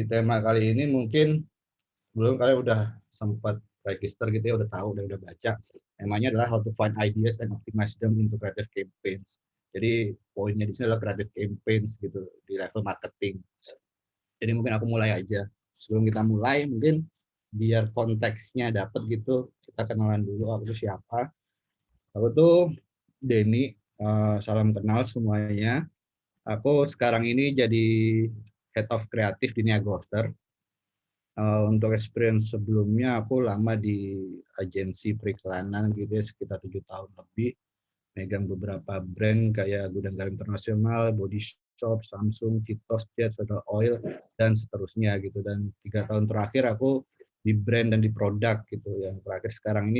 tema kali ini mungkin belum kalian udah sempat register gitu ya, udah tahu, udah baca. Temanya adalah how to find ideas and optimize them into creative campaigns. Jadi poinnya di sini adalah creative campaigns gitu di level marketing. Jadi mungkin aku mulai aja. Sebelum kita mulai, mungkin biar konteksnya dapat gitu, kita kenalan dulu aku tuh siapa. Aku tuh Denny, salam kenal semuanya. Aku sekarang ini jadi Head of Kreatif di Nia Ghoster. Untuk experience sebelumnya aku lama di agensi periklanan gitu ya, sekitar 7 tahun lebih, megang beberapa brand kayak Gudang Garam Internasional, Body Shop, Samsung, Citos, Jet, Federal Oil, dan seterusnya gitu. Dan 3 tahun terakhir aku di brand dan di produk gitu. Yang terakhir sekarang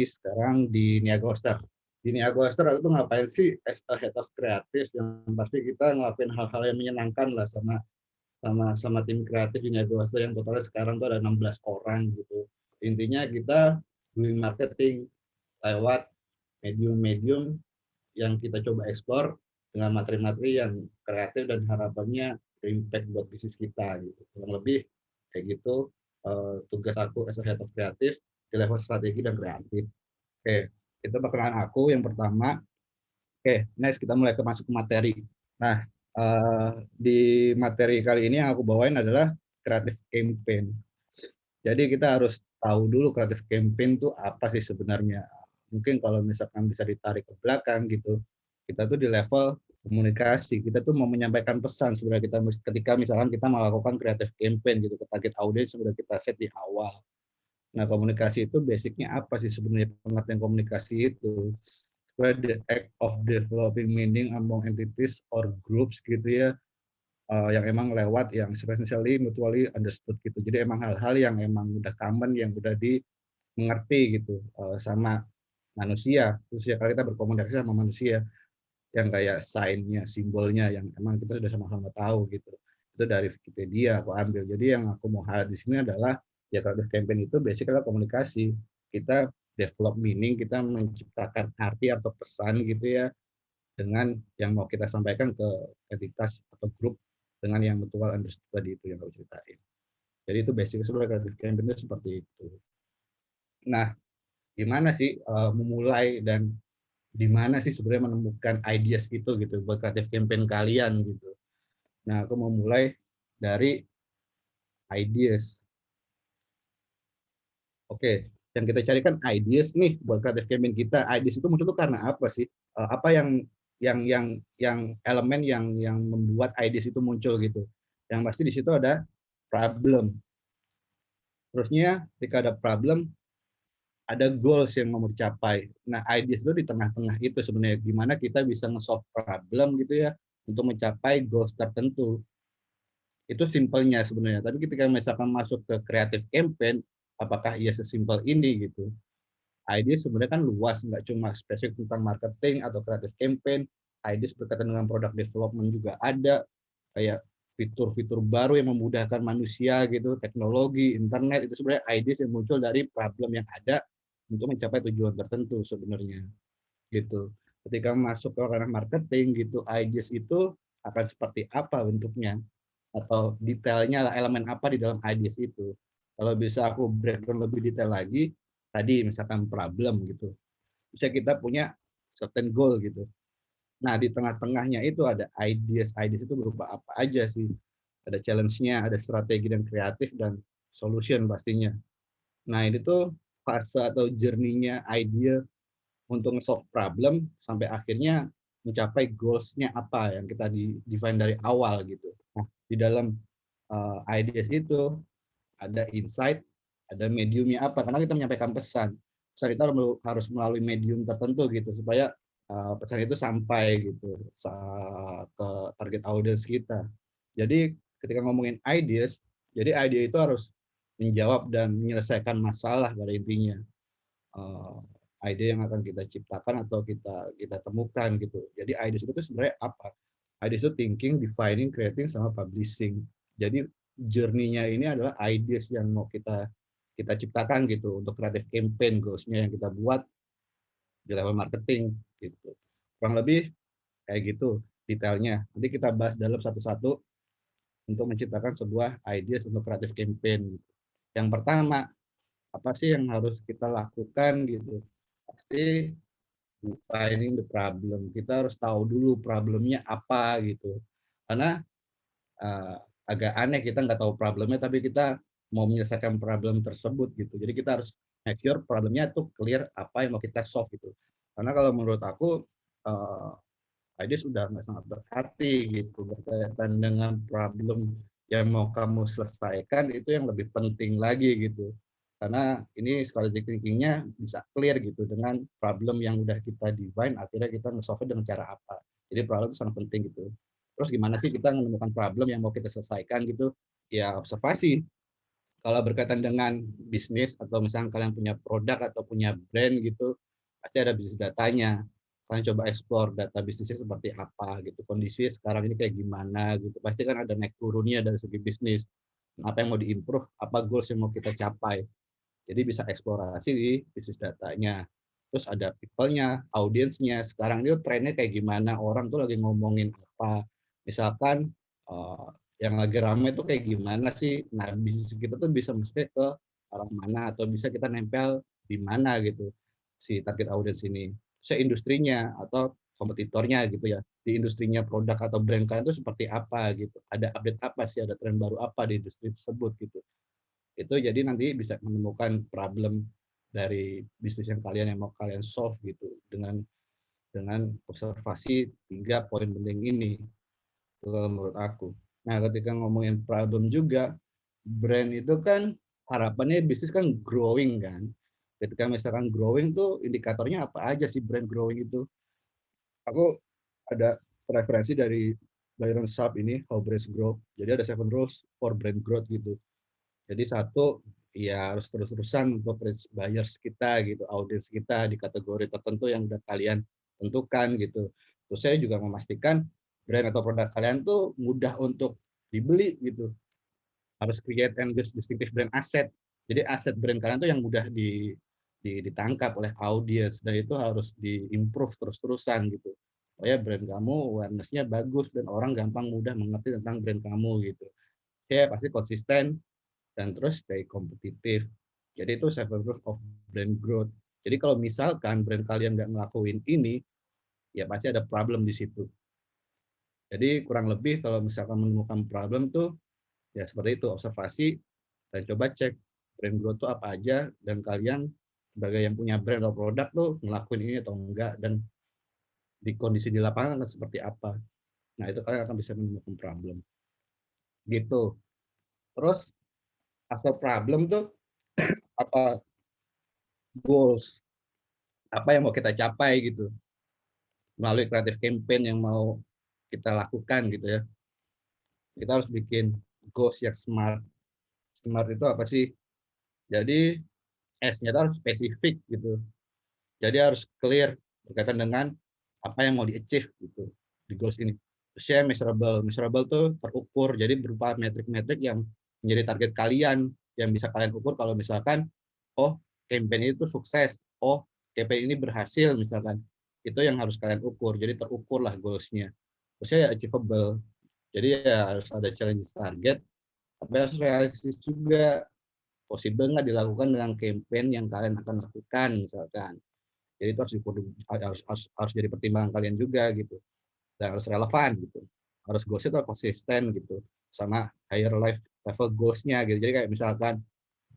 di Niagoster. Di Niagoster aku tuh ngapain sih as a head of kreatif, yang pasti kita ngelakuin hal-hal yang menyenangkan lah sama tim kreatif di Niagoster yang totalnya sekarang tuh ada 16 orang gitu. Intinya kita doing marketing lewat medium-medium yang kita coba eksplor dengan materi-materi yang kreatif dan harapannya berimpact buat bisnis kita gitu. Kurang lebih kayak gitu tugas aku as a head of kreatif di level strategi dan kreatif. Oke, itu perkenalan aku yang pertama. Oke, next kita mulai masuk ke materi. Nah, di materi kali ini yang aku bawain adalah creative campaign. Jadi kita harus tahu dulu creative campaign itu apa sih sebenarnya. Mungkin kalau misalkan bisa ditarik ke belakang gitu, kita tuh di level komunikasi, kita tuh mau menyampaikan pesan sebenarnya kita ketika misalkan kita melakukan creative campaign gitu ke target audience sudah kita set di awal. Nah, komunikasi itu basicnya apa sih sebenarnya, pengertian komunikasi itu? The act of developing meaning among entities or groups gitu ya, yang emang lewat yang essentially mutually understood gitu. Jadi emang hal-hal yang emang udah common, yang udah dimengerti gitu sama manusia. Terus ya kalau kita berkomunikasi sama manusia, yang kayak sign-nya, simbolnya yang emang kita sudah sama-sama tahu gitu. Itu dari Wikipedia aku ambil. Jadi yang aku mau highlight di sini adalah ya creative campaign itu basically komunikasi. Kita develop meaning, kita menciptakan arti atau pesan gitu ya dengan yang mau kita sampaikan ke entitas atau grup dengan yang mutual understood tadi itu yang aku ceritain. Jadi itu basic sebenarnya creative campaign itu seperti itu. Nah, gimana sih memulai dan di mana sih sebenarnya menemukan ideas itu gitu buat creative campaign kalian gitu. Nah, aku mau mulai dari ideas. Oke, yang kita carikan ideas nih buat creative campaign kita. Ideas itu muncul tuh karena apa sih? Apa yang elemen yang membuat ideas itu muncul gitu. Yang pasti di situ ada problem. Terusnya ketika ada problem, ada goals yang mau dicapai. Nah, ideas itu di tengah-tengah itu sebenarnya gimana kita bisa nge-solve problem gitu ya untuk mencapai goals tertentu. Itu simpelnya sebenarnya. Tapi ketika misalkan masuk ke creative campaign, apakah ia sesimpel ini gitu? Ideas sebenarnya kan luas, nggak cuma spesifik tentang marketing atau creative campaign. Ideas berkaitan dengan product development juga ada, kayak fitur-fitur baru yang memudahkan manusia gitu, teknologi, internet, itu sebenarnya ideas yang muncul dari problem yang ada untuk mencapai tujuan tertentu sebenarnya gitu. Ketika masuk ke ranah marketing gitu, ideas itu akan seperti apa bentuknya atau detailnya lah, elemen apa di dalam ideas itu. Kalau bisa aku breakdown lebih detail lagi, tadi misalkan problem gitu, bisa kita punya certain goal gitu. Nah, di tengah-tengahnya itu ada ideas. Ideas itu berupa apa aja sih? Ada challenge-nya, ada strategi dan kreatif, dan solution pastinya. Nah, ini tuh fase atau journey-nya idea untuk nge-solve problem sampai akhirnya mencapai goals-nya apa yang kita define dari awal gitu. Nah, di dalam ideas itu ada insight, ada mediumnya apa, karena kita menyampaikan pesan. Pesan itu harus melalui medium tertentu gitu supaya pesan itu sampai gitu ke target audience kita. Jadi ketika ngomongin ideas, jadi ide itu harus menjawab dan menyelesaikan masalah pada intinya. Uh, Ide yang akan kita ciptakan atau kita temukan gitu. Jadi ideas itu sebenarnya apa? Ideas itu thinking, defining, creating, sama publishing. Jadi journey-nya ini adalah ideas yang mau kita ciptakan gitu untuk creative campaign, goals-nya yang kita buat di level marketing gitu. Kurang lebih kayak gitu detailnya. Nanti kita bahas dalam satu-satu untuk menciptakan sebuah ideas untuk creative campaign gitu. Yang pertama, apa sih yang harus kita lakukan gitu? Pasti defining the problem. Kita harus tahu dulu problemnya apa gitu. Karena uh, agak aneh kita nggak tahu problemnya tapi kita mau menyelesaikan problem tersebut gitu. Jadi kita harus make sure problemnya tuh clear apa yang mau kita solve gitu. Karena kalau menurut aku uh, ideas sudah nggak sangat berarti gitu berkaitan dengan problem yang mau kamu selesaikan itu yang lebih penting lagi gitu. Karena ini strategic thinkingnya bisa clear gitu dengan problem yang udah kita define, akhirnya kita nge-solve dengan cara apa. Jadi problem itu sangat penting gitu. Terus gimana sih kita menemukan problem yang mau kita selesaikan gitu? Ya observasi. Kalau berkaitan dengan bisnis atau misalnya kalian punya produk atau punya brand gitu, pasti ada bisnis datanya. Kalian coba explore data bisnisnya seperti apa gitu, kondisi sekarang ini kayak gimana gitu. Pasti kan ada naik turunnya dari segi bisnis. Apa yang mau diimprove, apa goals yang mau kita capai. Jadi bisa eksplorasi di bisnis datanya. Terus ada people-nya, audiensnya. Sekarang itu trennya kayak gimana, orang tuh lagi ngomongin apa. Misalkan yang lagi ramai itu kayak gimana sih. Nah, bisnis kita tuh bisa mesti ke arah mana atau bisa kita nempel di mana gitu si target audiens ini. Saya industrinya atau kompetitornya gitu ya. Di industrinya produk atau brand kalian itu seperti apa gitu. Ada update apa sih, ada tren baru apa di industri tersebut gitu. Itu jadi nanti bisa menemukan problem dari bisnis yang mau kalian solve gitu dengan observasi 3 poin penting ini kalau menurut aku. Nah, ketika ngomongin problem juga, brand itu kan harapannya bisnis kan growing kan. Ketika misalkan growing tuh indikatornya apa aja sih brand growing itu? Aku ada referensi dari Byron Sharp ini, How Brands Grow. Jadi ada 7 rules for brand growth gitu. Jadi satu, ya harus terus-terusan untuk reach buyers kita gitu, audiens kita di kategori tertentu yang udah kalian tentukan gitu. Terus saya juga memastikan brand atau produk kalian tuh mudah untuk dibeli gitu. Harus create and use distinctive brand asset. Jadi aset brand kalian tuh yang mudah ditangkap oleh audiens dan itu harus diimprove terus-terusan gitu. Supaya brand kamu awareness-nya bagus dan orang gampang mudah mengerti tentang brand kamu gitu. Ya pasti konsisten dan terus stay kompetitif. Jadi itu 7 rules of brand growth. Jadi kalau misalkan brand kalian nggak ngelakuin ini, ya pasti ada problem di situ. Jadi kurang lebih kalau misalkan menemukan problem tuh, ya seperti itu, observasi, dan coba cek brand growth itu apa aja, dan kalian sebagai yang punya brand atau produk tuh ngelakuin ini atau enggak, dan di kondisi di lapangan akan seperti apa. Nah itu kalian akan bisa menemukan problem. Gitu. Terus after problem tuh apa goals, apa yang mau kita capai gitu melalui creative campaign yang mau kita lakukan gitu ya. Kita harus bikin goals yang smart. Smart itu apa sih? Jadi S-nya itu harus spesifik gitu. Jadi harus clear berkaitan dengan apa yang mau di-achieve gitu di goals ini. Terusnya measurable. Measurable itu terukur. Jadi berupa metrik-metrik yang menjadi target kalian yang bisa kalian ukur kalau misalkan oh campaign itu sukses, oh campaign ini berhasil misalkan. Itu yang harus kalian ukur. Jadi terukur lah goals-nya. Terusnya ya achievable. Jadi ya harus ada challenge target, tapi harus realistis juga. Possible nggak dilakukan dengan campaign yang kalian akan lakukan misalkan. Jadi itu harus jadi pertimbangan kalian juga gitu. Dan harus relevan gitu. Harus goals itu konsisten gitu sama higher life level goals-nya gitu. Jadi kayak misalkan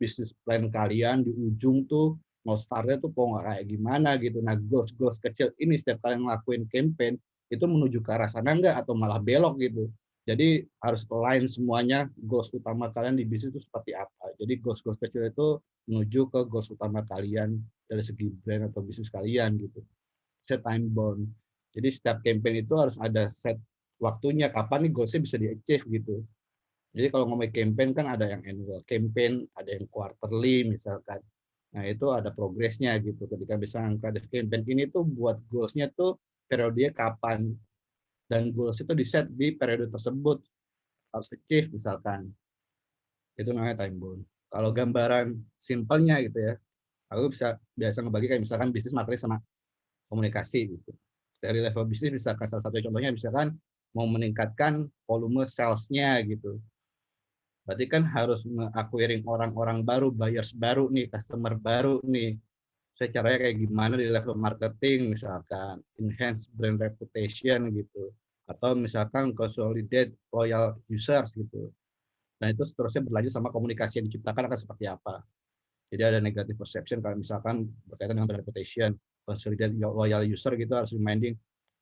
bisnis plan kalian di ujung tuh mau startnya tuh kok nggak kayak gimana gitu. Nah goals kecil ini setiap kalian ngelakuin campaign itu menuju ke arah sana enggak atau malah belok gitu. Jadi harus align semuanya goals utama kalian di bisnis itu seperti apa. Jadi goals kecil itu menuju ke goals utama kalian dari segi brand atau bisnis kalian gitu. Set time bound. Jadi setiap campaign itu harus ada set waktunya kapan nih goalsnya bisa di-achieve gitu. Jadi kalau ngomongin campaign kan ada yang annual campaign, ada yang quarterly misalkan. Nah itu ada progresnya gitu. Ketika misalnya creative campaign ini tuh buat goalsnya tuh periodenya kapan dan goals itu di set di periode tersebut harus achieve misalkan. Itu namanya time bound. Kalau gambaran simpelnya gitu ya, aku bisa biasa ngebagi kayak misalkan bisnis materi sama komunikasi gitu. Dari level bisnis misalkan salah satu contohnya misalkan mau meningkatkan volume sales-nya gitu. Berarti kan harus acquiring orang-orang baru, buyers baru nih, customer baru nih. Saya caranya kayak gimana di level marketing, misalkan enhance brand reputation gitu, atau misalkan consolidate loyal users gitu. Nah itu seterusnya berlanjut sama komunikasi yang diciptakan akan seperti apa. Jadi ada negative perception kalau misalkan berkaitan dengan brand reputation, consolidate loyal user gitu, harus reminding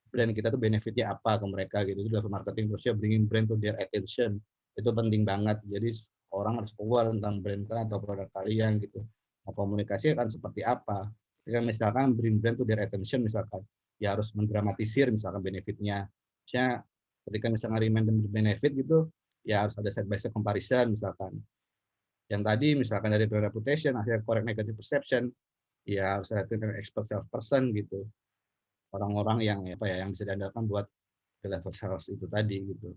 brand kita tuh benefitnya apa ke mereka gitu. Itu level marketing. Terusnya bringing brand to their attention, itu penting banget. Jadi orang harus aware tentang brand kalian atau produk kalian gitu. Nah, komunikasi akan seperti apa. Jika misalkan bring brand to their attention, misalkan ya harus mendramatisir misalkan benefitnya. Misalnya ketika misalkan remind them benefit gitu, ya harus ada side by side comparison misalkan. Yang tadi misalkan dari brand reputation, akhirnya correct negative perception, ya harus ada expert salesperson gitu. Orang-orang yang apa ya yang bisa diandalkan buat ke level sales itu tadi gitu,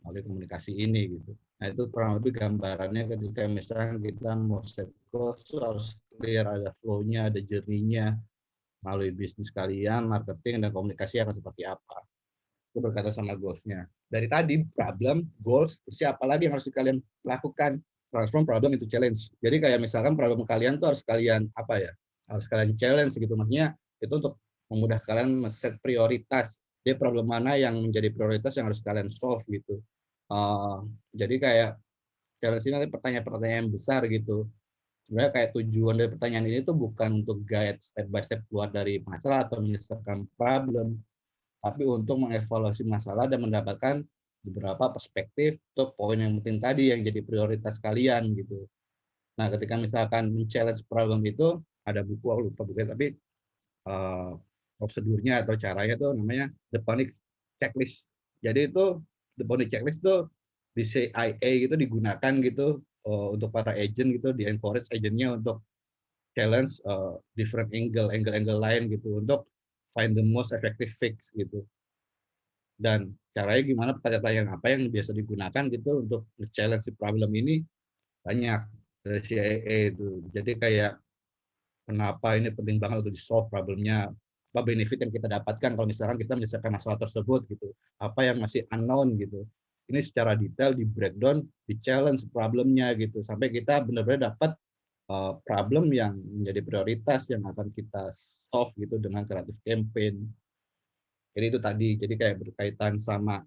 melalui komunikasi ini gitu. Nah itu kurang lebih gambarannya ketika misalnya kita mau set goals harus clear, ada flow-nya, ada journey-nya melalui bisnis kalian, marketing dan komunikasi akan seperti apa. Itu berkaitan sama goals-nya. Dari tadi problem, goals, terus apa lagi yang harus kalian lakukan? Transform problem into challenge. Jadi kayak misalkan problem kalian tuh harus kalian apa ya? Harus kalian challenge gitu. Maksudnya itu untuk memudahkan kalian set prioritas. Dia problem mana yang menjadi prioritas yang harus kalian solve gitu. Jadi kayak challenge ini pertanyaan-pertanyaan besar gitu. Sebenarnya kayak tujuan dari pertanyaan ini tuh bukan untuk guide step by step keluar dari masalah atau menyelesaikan problem, tapi untuk mengevaluasi masalah dan mendapatkan beberapa perspektif atau poin yang penting tadi yang jadi prioritas kalian gitu. Nah, ketika misalkan men-challenge problem itu ada buku, aku lupa bukunya, tapi prosedurnya atau caranya itu namanya the Panic Checklist. Jadi itu the Panic Checklist itu di CIA gitu digunakan gitu untuk para agent gitu, di encourage agentnya untuk challenge different angle lain gitu untuk find the most effective fix gitu. Dan caranya gimana, pertanyaan apa yang biasa digunakan gitu untuk challenge si problem ini banyak dari CIA itu. Jadi kayak kenapa ini penting banget untuk di-solve problemnya, apa benefit yang kita dapatkan kalau misalkan kita menyelesaikan masalah tersebut gitu, apa yang masih unknown gitu. Ini secara detail di breakdown, di challenge problemnya gitu, sampai kita benar-benar dapat problem yang menjadi prioritas yang akan kita solve gitu dengan creative campaign. Jadi itu tadi, jadi kayak berkaitan sama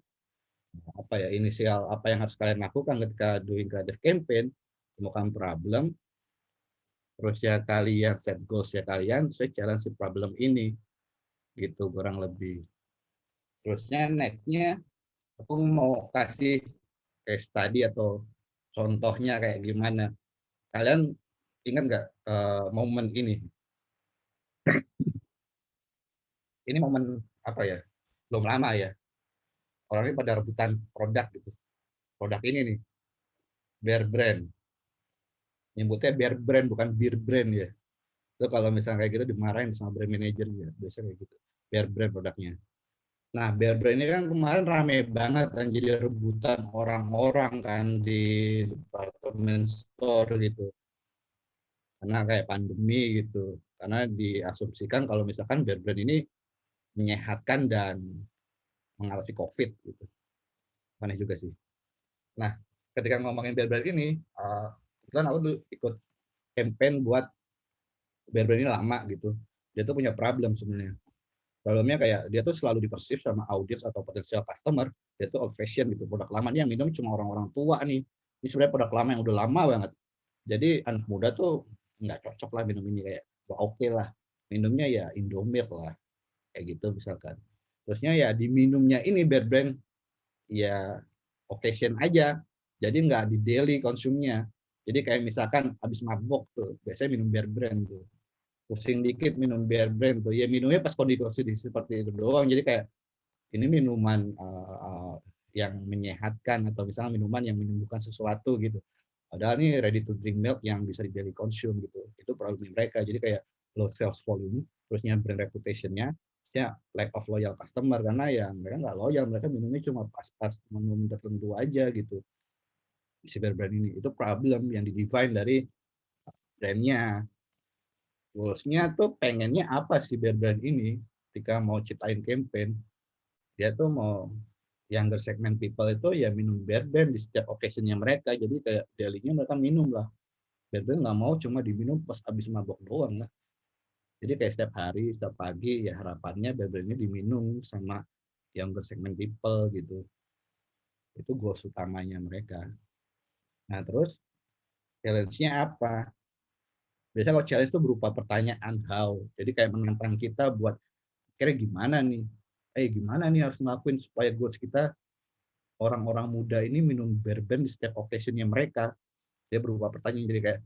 apa ya inisial apa yang harus kalian lakukan ketika doing creative campaign, temukan problem, terus ya kalian set goals ya kalian, saya challenge si problem ini gitu kurang lebih. Terusnya nextnya aku mau kasih case study atau contohnya kayak gimana. Kalian ingat nggak momen ini? Ini momen apa ya? Belum lama ya. Orangnya pada rebutan produk gitu. Produk ini nih, Bear Brand. Nyebutnya Bear Brand bukan Beer Brand ya. Itu kalau misalnya kayak gitu dimarahin sama brand manager ya, biasanya kayak gitu. Bear Brand produknya. Nah, Bear Brand ini kan kemarin rame banget kan jadi rebutan orang-orang kan di department store gitu. Karena kayak pandemi gitu. Karena diasumsikan kalau misalkan Bear Brand ini menyehatkan dan mengatasi COVID gitu. Aneh juga sih. Nah, ketika ngomongin Bear Brand ini, kebetulan aku dulu ikut campaign buat Bear Brand ini lama gitu. Dia tuh punya problem sebenarnya. Problemnya kayak dia tuh selalu dipersif sama audiens atau potensial customer, dia tuh old fashion gitu. Produk lama ini yang minum cuma orang-orang tua nih. Ini sebenarnya produk lama yang udah lama banget. Jadi anak muda tuh nggak cocok lah minum ini kayak oke lah. Minumnya ya Indomilk lah. Kayak gitu misalkan. Terusnya ya di minumnya ini Bear Brand ya occasion aja. Jadi nggak di daily konsumnya. Jadi kayak misalkan habis mabok tuh, biasanya minum Bear Brand tuh. Pusing dikit minum Bear Brand tuh. Ya minumnya pas kondisi seperti itu doang. Jadi kayak ini minuman yang menyehatkan atau misalnya minuman yang menyembuhkan sesuatu gitu. Padahal ini ready to drink milk yang bisa di daily consume gitu. Itu problem mereka. Jadi kayak low sales volume, terusnya brand reputation-nya, ya lack of loyal customer karena ya mereka nggak loyal, mereka minumnya cuma pas-pas minum tertentu aja gitu. Si brand ini itu problem yang di-define dari brandnya. Goals-nya tuh pengennya apa sih brand ini ketika mau ciptain campaign, dia tuh mau younger segment people itu ya minum bear brand di setiap occasion-nya mereka. Jadi kayak daily-nya mereka minum lah. Bear brand nggak mau cuma diminum pas habis mabok doang lah. Jadi kayak setiap hari, setiap pagi ya harapannya bear brand-nya diminum sama younger segment people gitu. Itu goals utamanya mereka. Nah terus challenge-nya apa? Biasanya kalau challenge itu berupa pertanyaan how. Jadi kayak menantang kita buat kira gimana nih? Gimana nih harus ngelakuin supaya goals kita orang-orang muda ini minum bear brand di setiap occasion-nya mereka. Dia berupa pertanyaan jadi kayak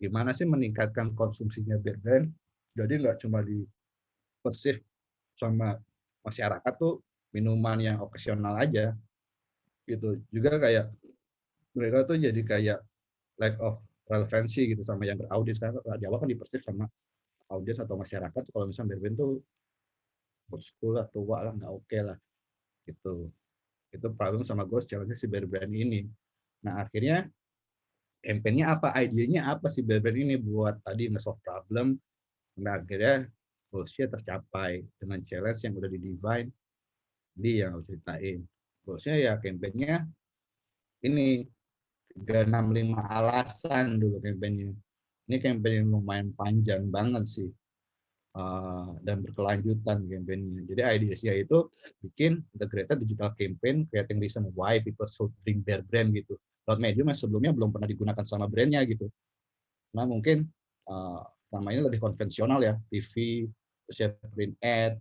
gimana sih meningkatkan konsumsinya bear brand? Jadi nggak cuma di perceive sama masyarakat tuh minuman yang okasional aja gitu. Juga kayak mereka tuh jadi kayak lack of relevancy gitu sama yang audiens, karena di awal kan dipersif sama audiens atau masyarakat kalau misalnya bear brand tuh old school lah, tua lah, nggak oke lah gitu. Itu problem sama gue challenge si bear brand ini. Nah akhirnya campaign-nya apa, idenya apa sih bear brand ini buat tadi nge-solve problem. Nah akhirnya goals-nya tercapai dengan challenge yang udah di-define di yang aku ceritain. Goals-nya ya campaign-nya ini 365 alasan dulu campaign-nya. Ini campaign yang lumayan panjang banget sih. Dan berkelanjutan campaign-nya. Jadi IDSI itu bikin integrated digital campaign creating reason why people should drink their brand gitu. Lewat medium yang sebelumnya belum pernah digunakan sama brandnya gitu. Nah mungkin selama ini lebih konvensional ya, TV, terus ya print ad,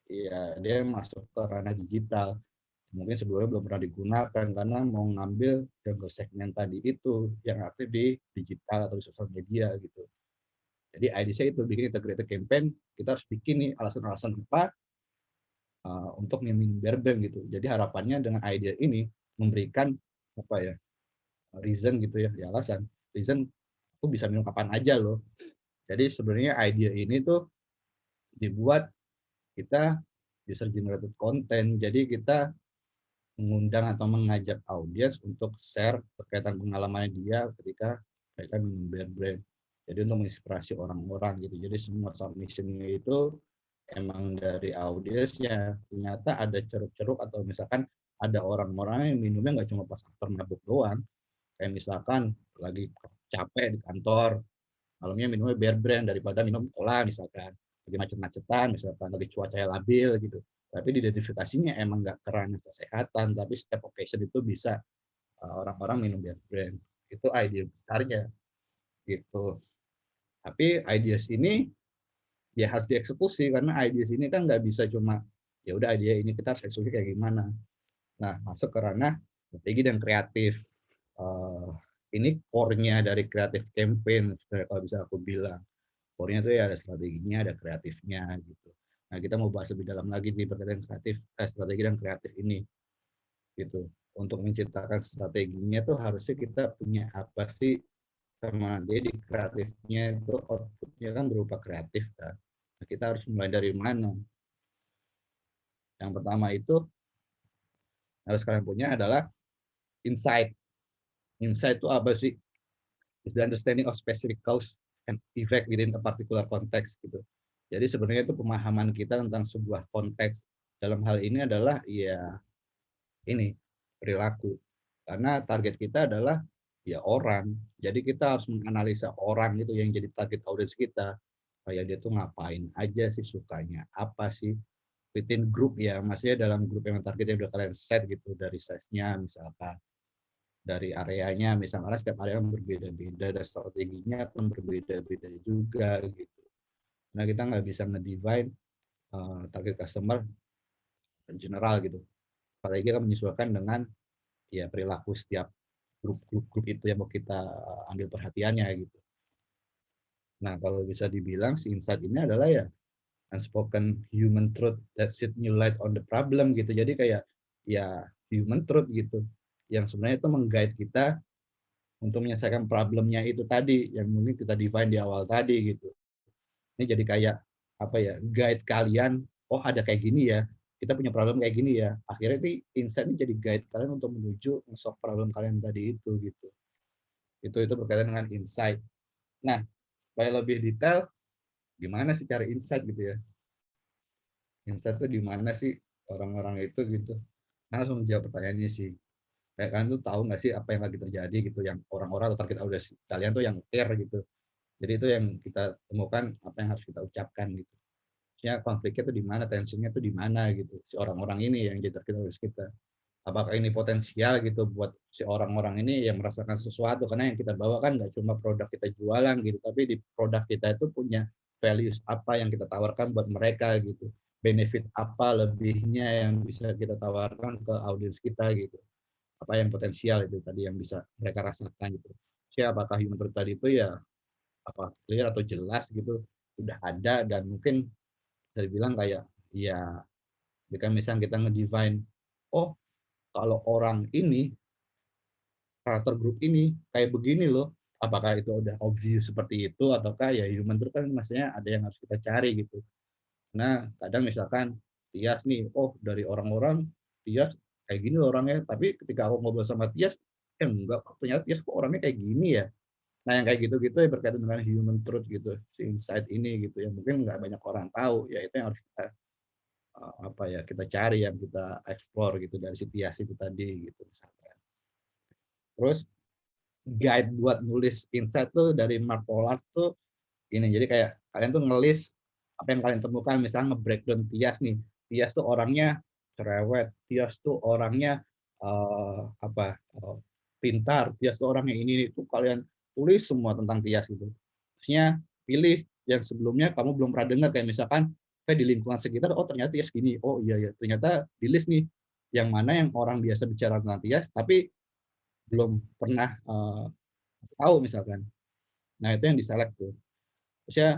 ya dia masuk ke ranah digital. Mungkin sebelumnya belum pernah digunakan karena mau ngambil jungle segmen tadi itu yang aktif di digital atau di sosial media gitu. Jadi IDC itu bikin integrated campaign, kita harus bikin nih alasan-alasan apa untuk minum bear brand gitu. Jadi harapannya dengan ide ini memberikan apa ya reason gitu ya, alasan reason aku bisa minum kapan aja loh. Jadi sebenarnya ide ini tuh dibuat kita user generated content. Jadi kita mengundang atau mengajak audiens untuk share berkaitan pengalamannya dia ketika mereka minum bear brand. Jadi untuk menginspirasi orang-orang gitu. Jadi semua submission-nya itu emang dari audiensnya. Ternyata ada ceruk-ceruk atau misalkan ada orang-orang yang minumnya nggak cuma pas after mabuk doang. Kayak misalkan lagi capek di kantor, malamnya minumnya bear brand daripada minum cola misalkan. Lagi macet-macetan misalkan, lagi cuaca labil gitu. Tapi diidentifikasinya emang nggak kerana kesehatan, tapi setiap occasion itu bisa orang-orang minum bear brand. Itu ide besarnya gitu. Tapi ideas ini ya harus dieksekusi karena ideas ini kan nggak bisa cuma ya udah ide ini kita harus eksekusi kayak gimana. Nah masuk ke ranah strategi dan kreatif. Ini core-nya dari kreatif campaign kalau bisa aku bilang. Core-nya itu ya ada strateginya, ada kreatifnya gitu. Nah kita mau bahas lebih dalam lagi di berkaitan kreatif, strategi dan kreatif ini gitu. Untuk menciptakan strateginya tuh harusnya kita punya apa sih sama dia di kreatifnya itu outputnya kan berupa kreatif kan. Nah, kita harus mulai dari mana? Yang pertama itu harus kalian punya adalah insight. Insight itu apa sih? Is the understanding of specific cause and effect within a particular context gitu. Jadi sebenarnya itu pemahaman kita tentang sebuah konteks. Dalam hal ini adalah ya ini perilaku. Karena target kita adalah ya orang. Jadi kita harus menganalisa orang itu yang jadi target audiens kita. Kayak dia tuh ngapain aja sih sukanya, apa sih within group ya, maksudnya dalam grup yang targetnya udah kalian set gitu dari size-nya misalkan, dari areanya misalnya setiap area berbeda-beda dan strateginya pun berbeda-beda juga gitu. Nah kita nggak bisa ngedefine target customer general gitu. Apalagi kita menyesuaikan dengan ya perilaku setiap grup itu yang mau kita ambil perhatiannya gitu. Nah kalau bisa dibilang si insight ini adalah ya unspoken human truth that shed new light on the problem gitu. Jadi kayak ya human truth gitu yang sebenarnya itu mengguide kita untuk menyelesaikan problemnya itu tadi yang mungkin kita define di awal tadi gitu. Ini jadi kayak apa ya guide kalian, oh ada kayak gini ya, kita punya problem kayak gini ya. Akhirnya ini insight ini jadi guide kalian untuk menuju solve problem kalian tadi itu gitu. Itu berkaitan dengan insight. Nah, supaya lebih detail, gimana sih cari insight gitu ya? Insight itu di mana sih orang-orang itu gitu? Nah, langsung jawab pertanyaannya sih. Kayak kalian tuh tahu nggak sih apa yang lagi terjadi gitu, yang orang-orang atau kita udah kalian tuh yang care gitu. Jadi itu yang kita temukan apa yang harus kita ucapkan gitu. Ya konfliknya tuh di mana, tensinya tuh di mana gitu. Si orang-orang ini yang jadi target audiens kita. Apakah ini potensial gitu buat si orang-orang ini yang merasakan sesuatu, karena yang kita bawa kan nggak cuma produk kita jualan gitu, tapi di produk kita itu punya values apa yang kita tawarkan buat mereka gitu, benefit apa lebihnya yang bisa kita tawarkan ke audiens kita gitu, apa yang potensial itu tadi yang bisa mereka rasakan gitu. Jadi apakah human truth tadi itu ya apa clear atau jelas gitu, udah ada, dan mungkin saya bilang kayak ya jika misalnya kita ngedefine, oh kalau orang ini karakter grup ini kayak begini loh, apakah itu udah obvious seperti itu ataukah ya human truth kan maksudnya ada yang harus kita cari gitu. Nah kadang misalkan Tias nih, oh dari orang-orang Tias kayak gini loh orangnya, tapi ketika aku ngobrol sama Tias enggak, ternyata Tias kok orangnya kayak gini ya. Nah yang kayak gitu-gitu ya berkaitan dengan human truth gitu, si insight ini gitu yang mungkin nggak banyak orang tahu, ya itu yang harus kita apa ya kita cari, yang kita explore gitu dari si Tias itu tadi gitu misalkan. Terus guide buat nulis insight tuh dari Mark Pollard tuh ini, jadi kayak kalian tuh ngelis apa yang kalian temukan, misalnya nge-breakdown Tias nih. Tias tuh orangnya cerewet, Tias tuh orangnya apa pintar, Tias tuh orangnya ini itu kalian tulis semua tentang Tias gitu. Terusnya pilih yang sebelumnya kamu belum pernah dengar, kayak misalkan kayak di lingkungan sekitar, oh ternyata Tias gini, oh iya ya ternyata di list nih yang mana yang orang biasa bicara tentang Tias tapi belum pernah tahu misalkan. Nah itu yang diselect tuh. Terus ya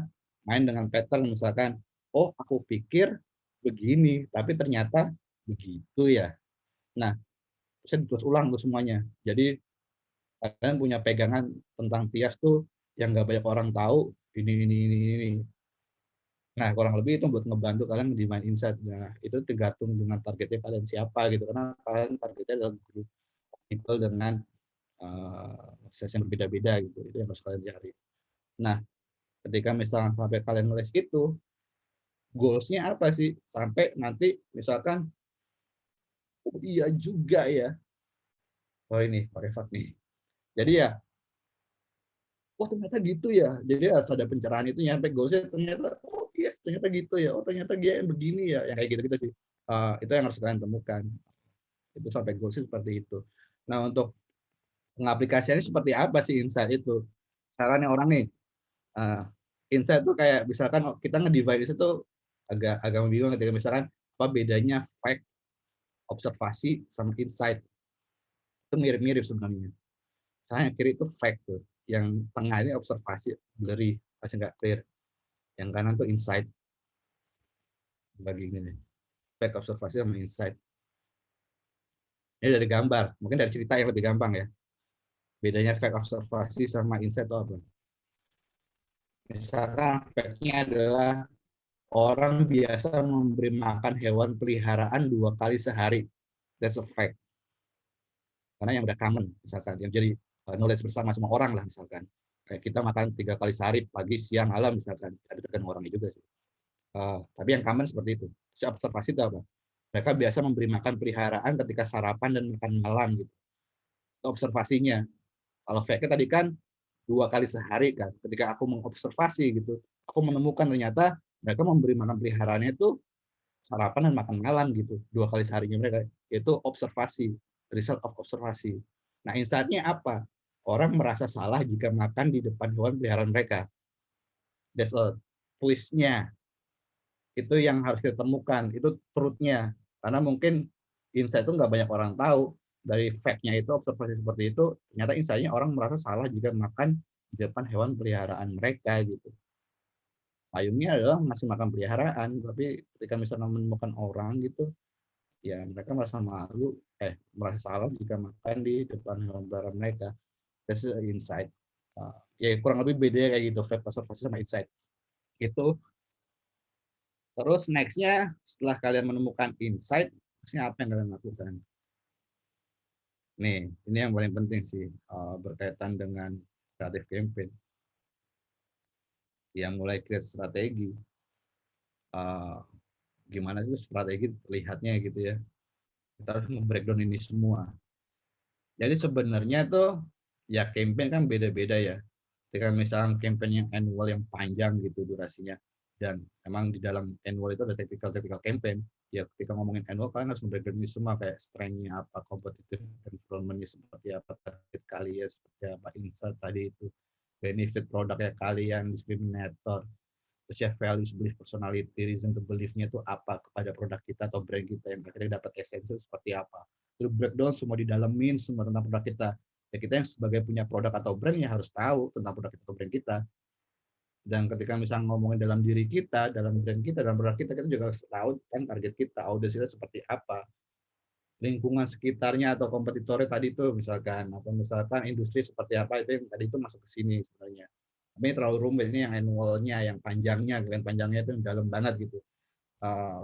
main dengan pattern misalkan, oh aku pikir begini, tapi ternyata begitu ya. Nah, saya terus ulang tuh semuanya. Jadi kalian punya pegangan tentang Tias tuh yang nggak banyak orang tahu, ini. Nah, kurang lebih itu buat ngebantu kalian di main insight. Nah, itu tergantung dengan targetnya kalian siapa gitu. Karena kalian targetnya adalah grup people dengan sesi yang berbeda-beda gitu. Itu yang harus kalian cari. Nah, ketika misalnya sampai kalian nulis itu, goals-nya apa sih? Sampai nanti misalkan, oh iya juga ya. Oh ini pakai fak nih. Jadi ya, oh ternyata gitu ya. Jadi harus ada pencerahan itu nyampe goals-nya, ternyata oh iya ternyata gitu ya. Oh ternyata dia yang begini ya. Yang kayak gitu-gitu sih. Itu yang harus kalian temukan. Itu sampai goals-nya seperti itu. Nah untuk pengaplikasiannya seperti apa sih insight itu? Sarannya orang nih, uh, insight itu kayak misalkan kita nge-divide itu agak agak bingung ketika misalkan apa bedanya fact, observasi sama insight. Itu mirip-mirip sebenarnya. Misalnya yang kiri itu fact tuh, yang tengah ini observasi, blurry, masih nggak clear. Yang kanan tuh insight, bagi ini. Fact, observasi sama insight. Ini dari gambar, mungkin dari cerita yang lebih gampang ya. Bedanya fact, observasi sama insight itu apa? Misalkan fact-nya adalah orang biasa memberi makan hewan peliharaan 2 kali sehari. That's a fact. Karena yang udah common, misalkan, yang jadi knowledge bersama semua orang lah, misalkan. Kayak kita makan 3 kali sehari, pagi, siang, malam, misalkan. Ada tergantung orangnya juga sih. Tapi yang common seperti itu. Si observasi itu apa? Mereka biasa memberi makan peliharaan ketika sarapan dan makan malam gitu. Itu observasinya. Kalau fact tadi kan 2 kali sehari kan. Ketika aku mengobservasi gitu, aku menemukan ternyata mereka memberi makan peliharaannya itu sarapan dan makan malam gitu. 2 kali seharinya mereka. Itu observasi. Result of observasi. Nah, insight-nya apa? Orang merasa salah jika makan di depan hewan peliharaan mereka. That's a twist-nya. Itu yang harus kita temukan, itu truth-nya. Karena mungkin insight itu nggak banyak orang tahu. Dari fact-nya itu, observasi seperti itu, ternyata insight-nya orang merasa salah jika makan di depan hewan peliharaan mereka gitu. Payungnya adalah ngasih makan peliharaan, tapi ketika misalnya menemukan orang gitu, ya mereka merasa malu, merasa salah jika makan di depan hewan peliharaan mereka. That's insight. Ya kurang lebih beda kayak gitu, fact, observasi sama insight. Itu. Terus next-nya setelah kalian menemukan insight, apa yang kalian lakukan? Nih, ini yang paling penting sih berkaitan dengan creative campaign. Yang mulai create strategi. Gimana sih strategi terlihatnya gitu ya. Kita harus nge-breakdown ini semua. Jadi sebenarnya tuh ya campaign kan beda-beda ya. Ketika misalnya campaign yang annual yang panjang gitu durasinya, dan emang di dalam annual itu ada tactical campaign. Ya ketika ngomongin annual kalian harus breakdown ini semua, kayak strength-nya apa, competitive environment-nya seperti apa, target kalian seperti apa, insight tadi itu, benefit produknya kalian, discriminator, terus ya values, belief, personality, reason to believe-nya itu apa kepada produk kita atau brand kita, yang akhirnya dapat esensi itu seperti apa. Itu breakdown semua, didalemin semua tentang produk kita. Ya kita yang sebagai punya produk atau brand ya harus tahu tentang produk kita atau brand kita. Dan ketika misalnya ngomongin dalam diri kita, dalam brand kita, dalam produk kita juga harus tahu kan target kita, audiens kita seperti apa, lingkungan sekitarnya atau kompetitornya tadi itu misalkan, atau misalkan industri seperti apa, itu yang tadi itu masuk ke sini sebenarnya. Tapi terlalu rumit, ini yang annualnya, yang panjangnya, yang panjangnya itu yang dalam banget gitu.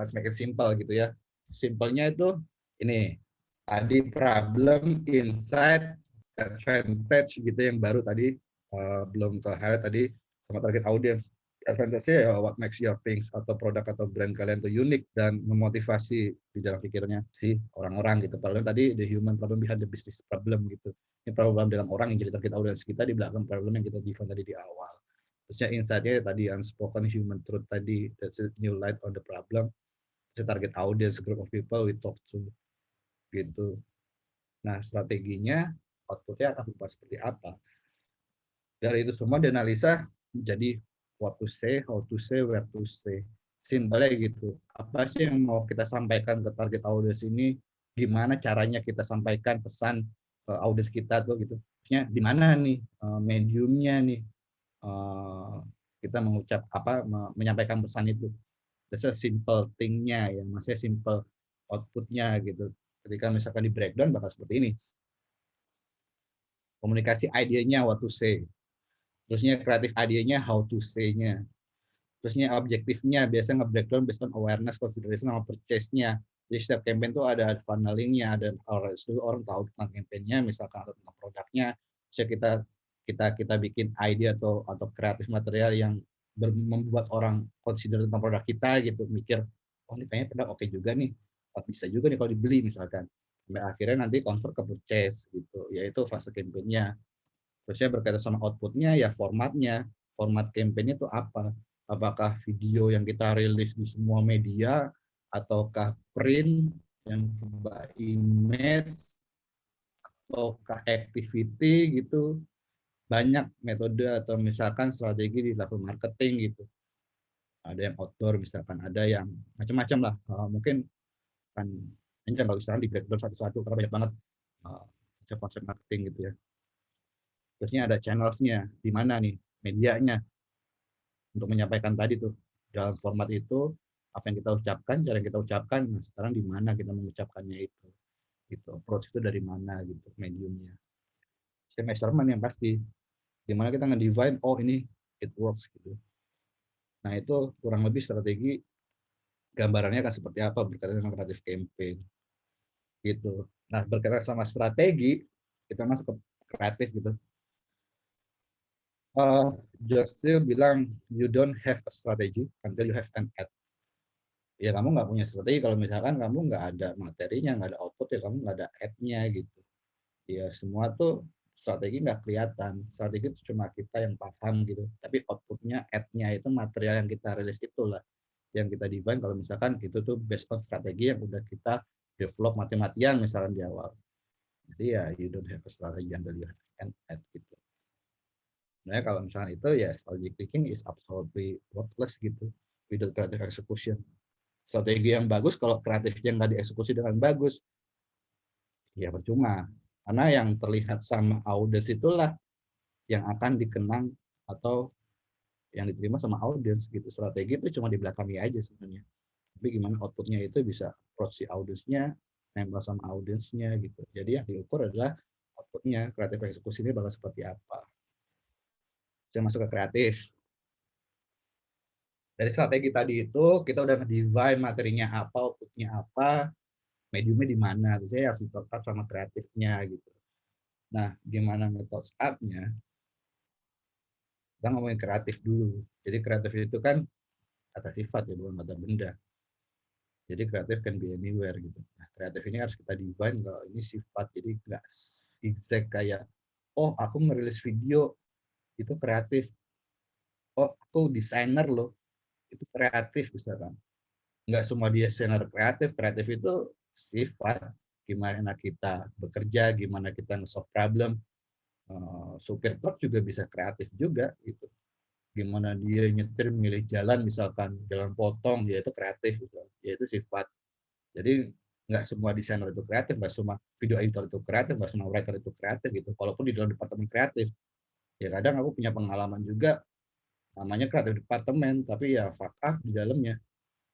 Let's make it simple gitu ya. Simpelnya itu ini, tadi problem, insight, advantage gitu yang baru tadi, belum ke highlight tadi, sama target audience. Advantage-nya ya what makes your things atau produk atau brand kalian tuh unik dan memotivasi di dalam pikirnya si orang-orang gitu. Problem tadi the human problem behind the business problem gitu. Ini problem dalam orang yang jadi target audience kita di belakang problem yang kita define tadi di awal. Terusnya insight-nya tadi unspoken human truth tadi, that's a new light on the problem. Terus target audience, group of people we talk to gitu. Nah strateginya, outputnya akan berupa seperti apa. Dari itu semua dianalisa jadi what to say, how to say, where to say. Simpelnya gitu. Apa sih yang mau kita sampaikan ke target audience ini? Gimana caranya kita sampaikan pesan ke audience kita tuh gitu. Maksudnya di mana nih mediumnya nih, kita mengucap apa, menyampaikan pesan itu. That's a simple thing-nya ya, maksudnya simple output-nya gitu. Ketika misalkan di breakdown bakal seperti ini. Komunikasi idenya what to say. Terusnya kreatif idenya how to say-nya. Terusnya objektifnya biasanya nge-breakdown based on awareness, consideration, sama purchase-nya. Jadi setiap campaign itu ada funnelingnya, ada orang tahu tentang campaign-nya, misalkan atau tentang produknya. Jadi kita bikin ide atau kreatif material yang membuat orang consider tentang produk kita gitu, mikir oh ini kayaknya produk oke juga nih, bisa juga nih kalau dibeli misalkan. Sampai akhirnya nanti convert ke purchase gitu, yaitu fase campaign-nya. Terusnya berkaitan sama output-nya ya formatnya. Format campaign itu apa? Apakah video yang kita rilis di semua media, ataukah print yang berubah image, ataukah activity gitu. Banyak metode atau misalkan strategi di level marketing gitu. Ada yang outdoor misalkan, ada yang macam-macam lah. Mungkin kan ini kan nggak usah di breakdown satu-satu karena banyak banget konsep marketing gitu ya. Terusnya ada channels-nya, di mana nih medianya untuk menyampaikan tadi tuh dalam format itu, apa yang kita ucapkan, cara yang kita ucapkan. Nah sekarang di mana kita mengucapkannya itu, gitu. Approach itu dari mana gitu, mediumnya. Measurement yang pasti, di mana kita nge-define oh ini it works gitu. Nah itu kurang lebih strategi gambarannya kan seperti apa berkaitan dengan kreatif campaign gitu. Nah berkaitan sama strategi, kita masuk ke kreatif gitu. Justin bilang you don't have a strategy until you have an ad. Ya kamu nggak punya strategi kalau misalkan kamu nggak ada materinya, nggak ada output, ya kamu nggak ada ad-nya gitu. Ya semua tuh strategi nggak kelihatan. Strategi itu cuma kita yang paham gitu. Tapi outputnya, ad-nya itu material yang kita rilis itulah yang kita define kalau misalkan itu tuh based on strategi yang udah kita develop mati-matian misalkan di awal. Jadi ya you don't have a strategy until you have an ad gitu. Nah kalau misalkan itu ya strategic thinking is absolutely worthless gitu without creative execution. Strategi yang bagus kalau kreatifnya nggak dieksekusi dengan bagus, ya percuma. Karena yang terlihat sama audiens itulah yang akan dikenang atau yang diterima sama audiens gitu. Strategi itu cuma di belakangnya aja sebenarnya. Tapi gimana outputnya itu bisa approach si audiensnya, nempel sama audiensnya gitu. Jadi yang diukur adalah outputnya, kreatif eksekusinya bakal seperti apa. Saya masuk ke kreatif. Dari strategi tadi itu kita udah nge-define materinya apa, outputnya apa, mediumnya di mana. Saya harus di-top sama kreatifnya gitu. Nah, gimana nge-touch up-nya? Kita ngomongin kreatif dulu. Jadi kreatif itu kan kata sifat ya, bukan kata benda. Jadi kreatif can be anywhere gitu. Nah, kreatif ini harus kita define kalau ini sifat, jadi nggak exact kayak, oh aku ngerilis video itu kreatif, oh aku desainer loh itu kreatif misalkan. Nggak semua desainer kreatif, kreatif itu sifat gimana kita bekerja, gimana kita nge-solve problem. Supir truk juga bisa kreatif juga gitu. Gimana dia nyetir milih jalan misalkan jalan potong, ya itu kreatif gitu. Ya itu sifat. Jadi nggak semua desainer itu kreatif, nggak semua video editor itu kreatif, nggak semua writer itu kreatif gitu. Walaupun di dalam departemen kreatif, ya kadang aku punya pengalaman juga namanya kreatif departemen, tapi ya fakta di dalamnya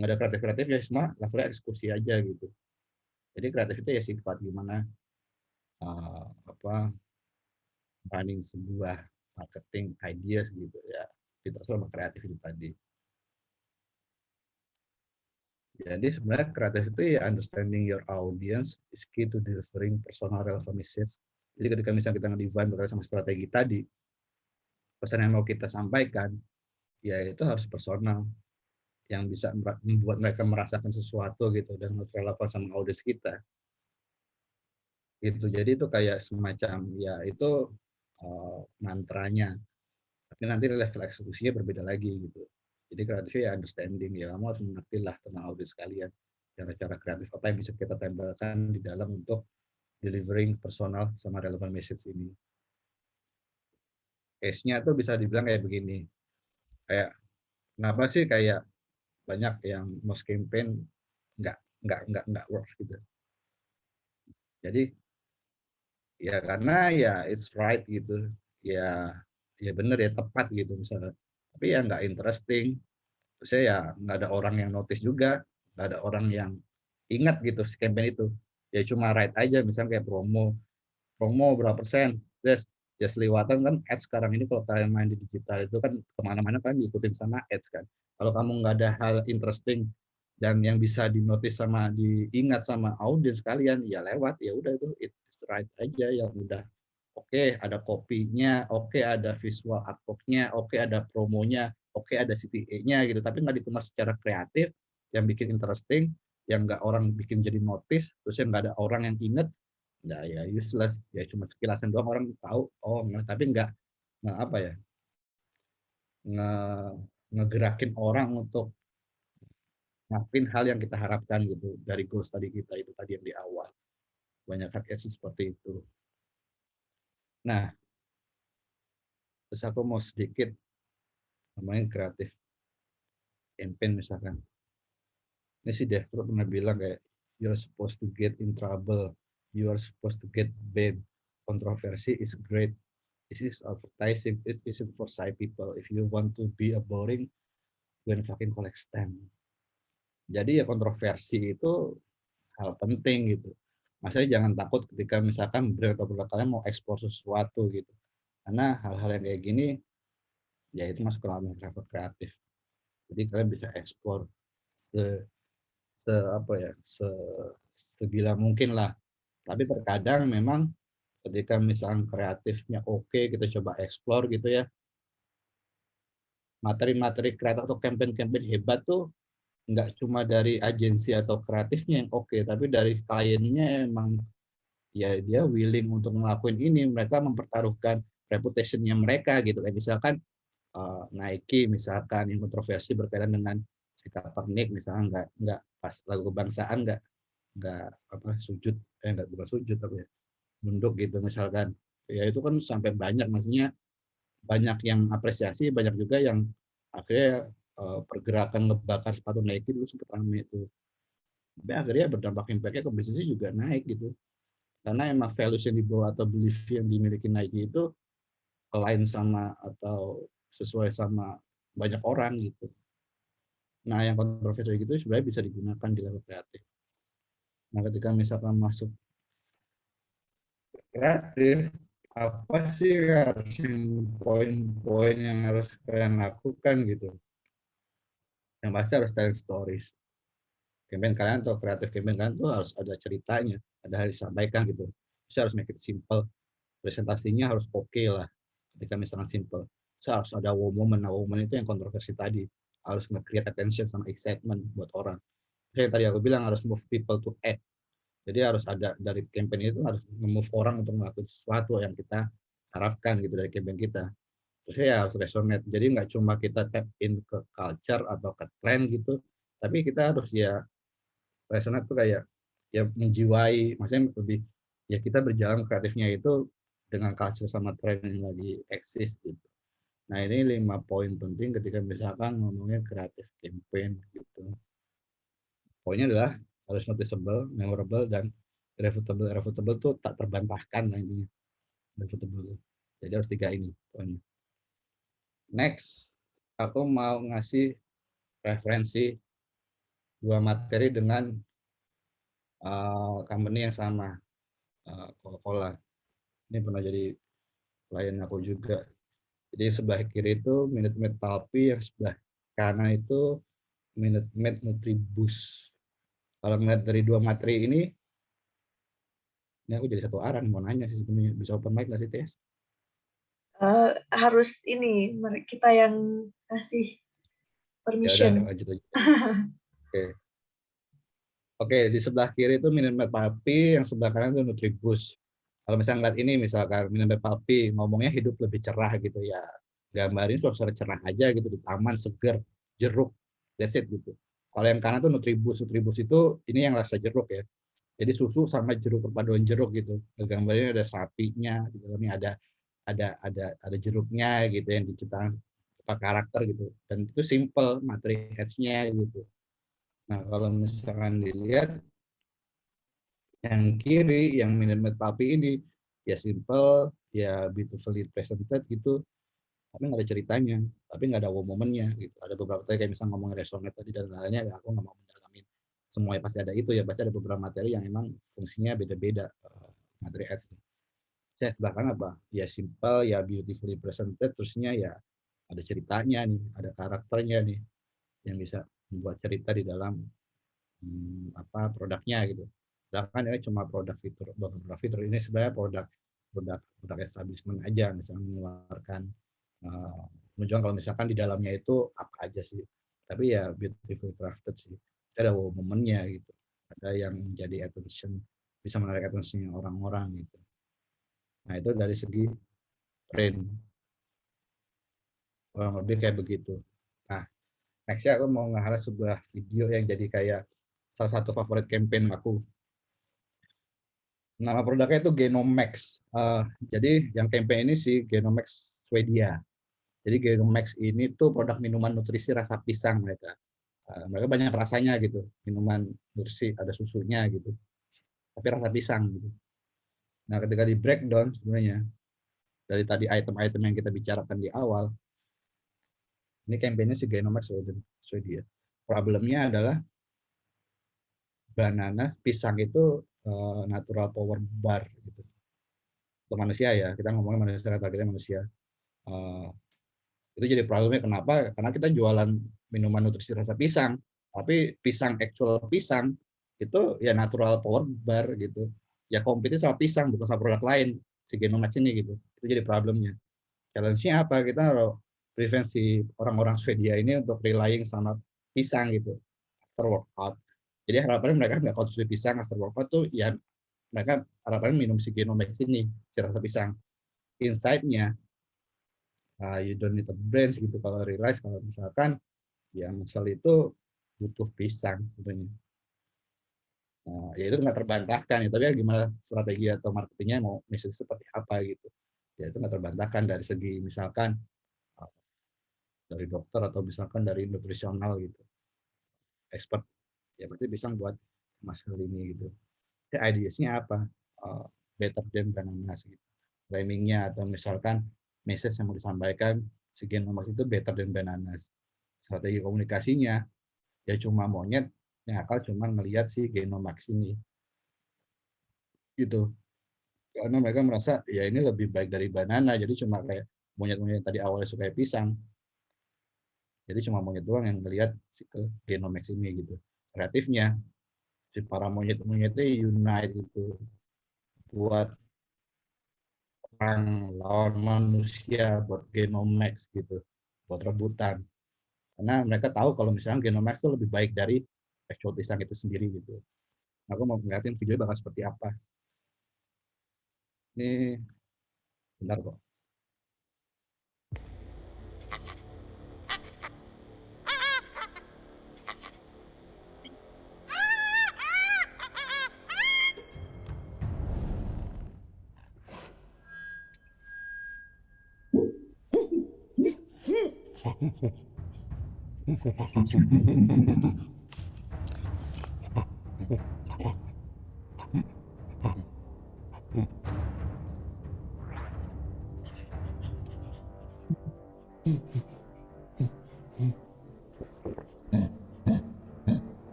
nggak ada kreatif ya, semua levelnya eksekusi aja gitu. Jadi kreatif itu ya sifat gimana apa running sebuah marketing ideas gitu ya. Kita sama kreatif itu tadi. Jadi sebenarnya kreatif itu ya understanding your audience is key to delivering personal relevant message. Jadi ketika misalnya kita nge-define berkaitan sama strategi tadi, pesan yang mau kita sampaikan, ya itu harus personal, yang bisa membuat mereka merasakan sesuatu gitu dan harus relevan sama audiens kita. Gitu. Jadi itu kayak semacam ya itu mantranya. Tapi nanti level eksekusinya berbeda lagi gitu. Jadi kreatif ya understanding ya, kamu harus mengerti lah tentang audiens kalian. Cara-cara kreatif apa yang bisa kita tempelkan di dalam untuk delivering personal sama relevant message ini. Case-nya tuh bisa dibilang kayak begini. Kayak kenapa sih kayak banyak yang most campaign nggak works gitu. Jadi ya karena ya it's right gitu. Ya ya bener ya tepat gitu misalnya. Tapi ya nggak interesting. Terus ya nggak ada orang yang notice juga, nggak ada orang yang ingat gitu si campaign itu. Ya cuma right aja misalnya kayak promo berapa persen, just lewatan kan ads sekarang ini kalau kalian main di digital itu kan kemana-mana kan diikutin sama ads kan. Kalau kamu nggak ada hal interesting dan yang bisa dinotis sama diingat sama audiens kalian, ya lewat, ya udah itu it's right aja yang udah oke ada kopinya, oke ada visual artwork-nya, oke ada promonya, oke ada CTA-nya gitu, tapi nggak dikemas secara kreatif yang bikin interesting, yang nggak orang bikin jadi notice, terus yang nggak ada orang yang inget, nggak ya useless ya cuma sekilasan doang orang tahu oh tapi nggak apa ya nge, ngegerakin orang untuk ngakuin hal yang kita harapkan gitu dari goals tadi kita itu tadi yang di awal banyak case seperti itu. Nah terus aku mau sedikit ngomongin kreatif campaign misalkan ini si Dev pernah bilang kayak you're supposed to get in trouble, you are supposed to get banned, kontroversi is great. This is advertising. This isn't for shy people. If you want to be a boring, then fucking collect stamp. Jadi ya kontroversi itu hal penting gitu. Maksudnya jangan takut ketika misalkan brand atau produk kalian mau ekspor sesuatu gitu. Karena hal-hal yang kayak gini ya itu masuk ke dalam level kreatif. Jadi kalian bisa ekspor se, se apa ya se segila mungkin lah. Tapi terkadang memang ketika misalkan kreatifnya oke, kita coba eksplor gitu ya. Materi-materi kreatif atau campaign-campaign hebat tuh nggak cuma dari agensi atau kreatifnya yang oke, tapi dari kliennya emang ya dia willing untuk ngelakuin ini, mereka mempertaruhkan reputation-nya mereka gitu. Kayak misalkan Nike misalkan yang kontroversi berkaitan dengan si Kaepernick misalnya nggak pas lagu kebangsaan nggak apa sujud nggak bukan sujud tapi ya, nunduk gitu misalkan. Ya itu kan sampai banyak maksudnya banyak yang apresiasi, banyak juga yang akhirnya pergerakan ngebakar sepatu Nike dulu sempat ramai itu. Tapi akhirnya berdampak impactnya ke bisnisnya juga naik gitu. Karena emang values yang dibawa atau belief yang dimiliki Nike itu lain sama atau sesuai sama banyak orang gitu. Nah yang kontroversi gitu sebenarnya bisa digunakan di level kreatif. Nah ketika misalkan masuk kreatif, apa sih harus poin-poin yang harus kalian lakukan gitu. Yang pasti harus telling stories. Campaign kalian atau kreatif campaign kalian tuh harus ada ceritanya, ada hal disampaikan gitu. Bisa harus make it simple. Presentasinya harus oke lah. Ketika misalkan simple. So, harus ada wow moment. Nah, wow moment itu yang kontroversi tadi. Harus nge-create attention sama excitement buat orang. Kayak tadi aku bilang harus move people to act. Jadi harus ada dari campaign itu harus move orang untuk melakukan sesuatu yang kita harapkan gitu dari campaign kita. Terus ya harus resonate. Jadi nggak cuma kita tap in ke culture atau ke trend gitu, tapi kita harus ya resonate tuh kayak ya menjiwai, maksudnya lebih ya kita berjalan kreatifnya itu dengan culture sama trend yang lagi eksis gitu. Nah ini 5 poin penting ketika misalkan ngomongnya kreatif campaign gitu. Poinnya adalah harus noticeable, memorable, dan irrefutable. Irrefutable tuh tak terbantahkan lah intinya. Irrefutable. Jadi harus 3 ini poinnya. Next, aku mau ngasih referensi 2 materi dengan company yang sama, Coca-Cola. Ini pernah jadi klien aku juga. Jadi sebelah kiri itu Minute Maid Palpi, yang sebelah kanan itu Minute Maid Nutribus. Kalau melihat dari 2 materi ini aku jadi satu arah mau nanya sih sebenarnya, bisa open mic nggak sih Tes? Harus ini kita yang kasih Ya udah permission. lanjut aja. Oke. Oke, di sebelah kiri itu Minute Maid Palpi, yang sebelah kanan itu Nutribus. Kalau misalnya ngeliat ini, misalkan Minute Maid Palpi ngomongnya hidup lebih cerah gitu ya, gambarin suasana cerah aja gitu di taman seger, jeruk, that's it gitu. Kalau yang kanan tuh Nutribus, Nutribus itu ini yang rasa jeruk ya. Jadi susu sama jeruk, perpaduan jeruk gitu. Gambarnya ada sapinya, di dalamnya ada jeruknya gitu yang diciptakan apa karakter gitu. Dan itu simple materi ads-nya gitu. Nah, kalau misalkan dilihat yang kiri, yang Minute Papi ini, ya simple, ya beautifully presented gitu, tapi nggak ada ceritanya, tapi nggak ada wow momennya gitu. Ada beberapa tadi kayak misalnya ngomongin resonate tadi dan lainnya, ya aku nggak mau mendalamin semuanya, pasti ada itu ya, pasti ada beberapa materi yang emang fungsinya beda-beda, materi ads. Saya bahkan apa? Ya simple, ya beautifully presented, terusnya ya ada ceritanya nih, ada karakternya nih, yang bisa membuat cerita di dalam produknya gitu. Sedangkan ini cuma produk fitur, bukan produk fitur, ini sebenarnya produk establishment aja, misalnya mengeluarkan menunjukkan kalau misalkan di dalamnya itu apa aja sih. Tapi ya beautiful crafted sih. Ada wow momennya gitu. Ada yang menjadi attention, bisa menarik attention orang-orang gitu. Nah itu dari segi brand, kurang lebih kayak begitu. Nah, nextnya aku mau nge sebuah video yang jadi kayak salah satu favorit campaign aku. Nama produknya itu Genomax. Jadi yang campaign ini si Genomax Swedia. Jadi Genomax ini tuh produk minuman nutrisi rasa pisang mereka. Mereka banyak rasanya gitu, minuman nutrisi ada susunya gitu, tapi rasa pisang gitu. Nah ketika di breakdown sebenarnya dari tadi item-item yang kita bicarakan di awal, ini campaignnya si Genomax Swedia. Problemnya adalah banana pisang itu natural power bar gitu. Untuk manusia ya, kita ngomongin manusia, targetnya manusia. Uh, itu jadi problemnya kenapa? Karena kita jualan minuman nutrisi rasa pisang, tapi pisang actual pisang itu ya natural power bar gitu. Ya kompetisi sama pisang bukan sama produk lain si Genomax ini gitu. Itu jadi problemnya. Challenge-nya apa? Kita prevensi orang-orang Swedia ini untuk relying sama pisang gitu after workout. Jadi harapannya mereka nggak konsumsi pisang after workout tuh ya mereka harapannya minum si Genomax ini, si rasa pisang. Inside-nya you don't need a brains gitu kalau realize kalau misalkan yang sel itu butuh pisang tentunya. Nah, ya itu nggak terbantahkan ya, tapi ya gimana strategi atau marketingnya mau message seperti apa gitu. Ya itu nggak terbantahkan dari segi misalkan dari dokter atau misalkan dari nutrisional gitu. Expert ya pasti bisa buat masalah ini gitu. Jadi ideasnya apa? Better than bananas gitu. Framingnya atau misalkan message yang mau disampaikan si Genomax itu better than bananas. Strategi komunikasinya ya cuma monyet yang akal cuma ngelihat si Genomax ini gitu, karena mereka merasa ya ini lebih baik dari banana, jadi cuma kayak monyet-monyet tadi awalnya suka pisang, jadi cuma monyet doang yang ngelihat si Genomax ini gitu. Kreatifnya si para monyet-monyetnya unite itu buat perang lawan manusia, buat Genomax gitu, buat rebutan, karena mereka tahu kalau misalnya Genomax itu lebih baik dari actual design itu sendiri gitu. Aku mau ngeliatin video bakal seperti apa. Ini bentar kok.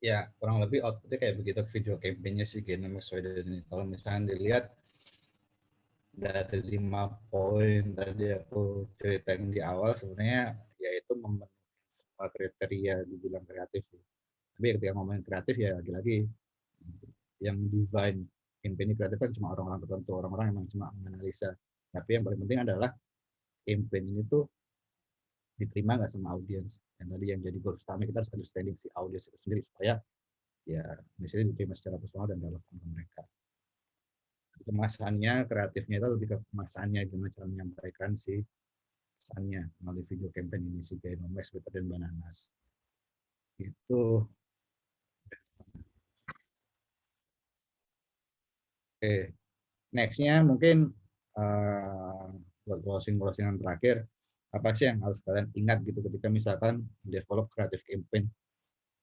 Ya, kurang lebih outputnya kayak begitu video campaign-nya sih Genomics Sweden ini. Kalau misalnya dilihat dari 5 poin tadi aku ceritain di awal, sebenarnya yaitu memenuhi semua kriteria dibilang kreatif sih. Tapi ketika ngomongin kreatif ya lagi-lagi yang design campaign kreatif kan cuma orang-orang tertentu, orang-orang yang cuma menganalisa. Tapi yang paling penting adalah campaign ini tuh diterima nggak sama audiens. Dan tadi yang jadi goal utama kita harus understanding si audiens itu sendiri supaya ya misalnya diterima secara personal dan relevan ke mereka. Kemasannya, kreatifnya itu lebih ke kemasannya, gimana cara menyampaikan si pesannya melalui video campaign ini si Genomics Better dan Bananas. Itu oke. Nextnya mungkin buat closing yang terakhir, apa sih yang harus kalian ingat gitu ketika misalkan develop creative campaign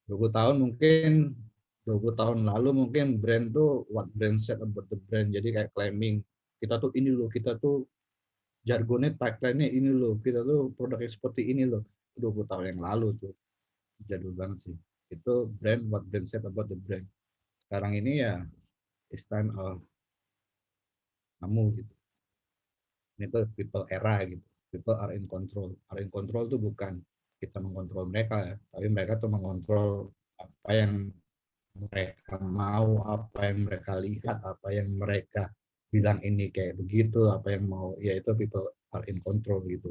20 tahun mungkin 20 tahun lalu mungkin brand tuh what brand said about the brand, jadi kayak claiming kita tuh ini loh, kita tuh jargonnya tagline-nya ini loh, kita tuh produknya seperti ini loh. 20 tahun yang lalu tuh jadul banget sih, itu brand what brand said about the brand. Sekarang ini ya it's time of kamu gitu, ini tuh people era gitu, people are in control tuh bukan kita mengontrol mereka ya, tapi mereka tuh mengontrol apa yang mereka mau, apa yang mereka lihat, apa yang mereka bilang ini kayak begitu, apa yang mau, yaitu people are in control gitu.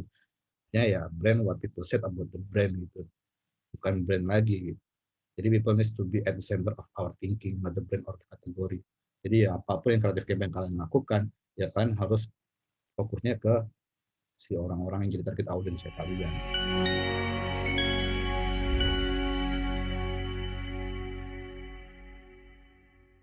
Ya brand what people said about the brand gitu, bukan brand lagi gitu. Jadi people needs to be at the center of our thinking, not the brand or the category. Jadi ya apapun yang kreatif campaign kalian lakukan, ya kalian harus fokusnya ke si orang-orang yang jadi target audiens kalian.